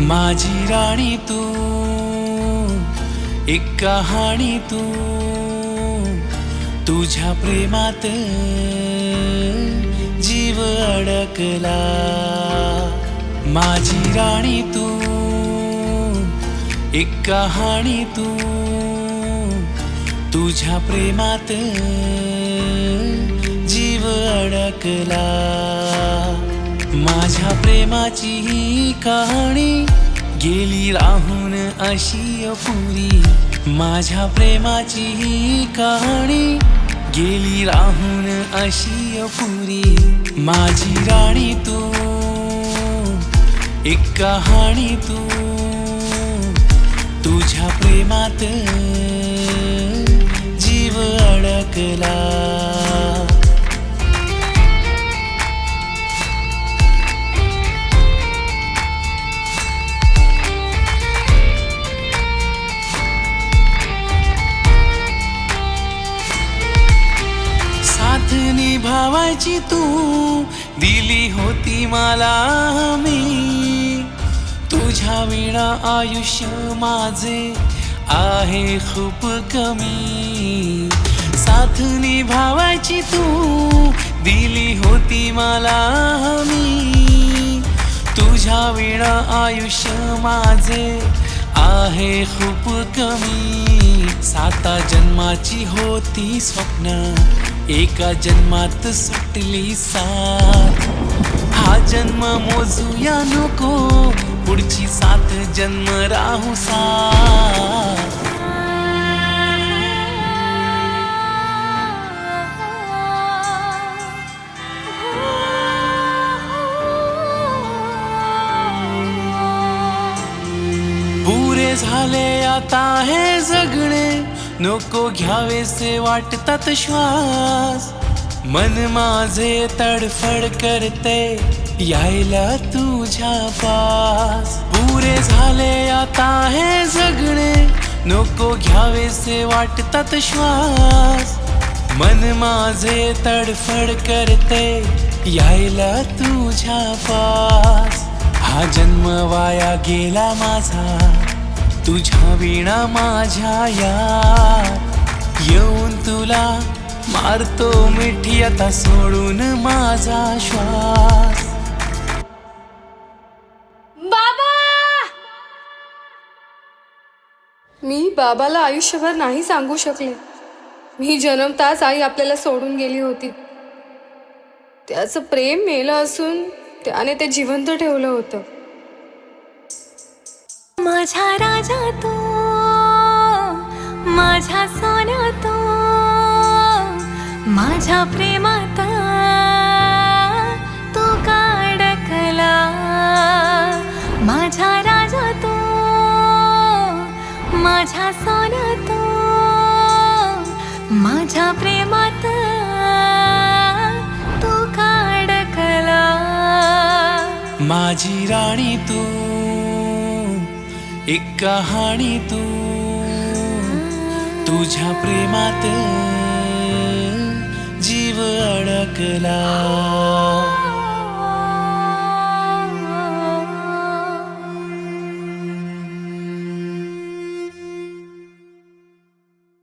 माझी राणी तू, एक कहाणी तू, तुझ्या प्रेमात जीव अडकला। माझी राणी तू, एक कहाणी तू, तुझ्या प्रेमात जीव अडकला। माझ्या प्रेमाची ही कहाणी गेली राहून अशी अपुरी। माझ्या प्रेमाची ही कहाणी गेली राहून अशी अपुरी। माझी राणी तू, एक कहाणी तू, तुझ्या प्रेमात जीव अडकला। साथ निभावायची तू दिली होती मला मी। तुझ्या विना आयुष्य माझे आहे खूप कमी। साथ निभावायची तू दिली होती मला मी। तुझ्या विना आयुष्य माझे आहे खूप कमी। 7 जन्माची होती स्वप्न, एका जन्मात सुटली साथ। हा जन्म मोजूया नको, पुढची 7 जन्म राहू साथ। पुरे झाले आता हे जगणे, नको घ्यावेसे वाटतात श्वास। मन माझे तडफड करते यायला तुझ्या पास। पुरे झाले आता हे जगणे, नको घ्यावेसे वाटतात श्वास। मन माझे तडफड करते यायला तुझ्या पास। हा जन्म वाया गेला माझा, तुझ्या विना माझ्या यार। येऊन तुला मारतो मिठी आता सोडून माझा श्वास। बाबा, मी बाबाला आयुष्यभर नाही सांगू शकले। मी जन्मताच आई आपल्याला सोडून गेली होती। त्याचं प्रेम मेलं असून त्याने ते जिवंत ठेवलं होतं। माझा राजा तो, माझा सोना तो, माझ्या प्रेमात तू का अडकला। माझा राजा तो, माझा सोना तो, माझ्या प्रेमात तू का अडकला। माझी राणी तू, एक कहाणी तू, तुझ्या प्रेमात जीव अडकला।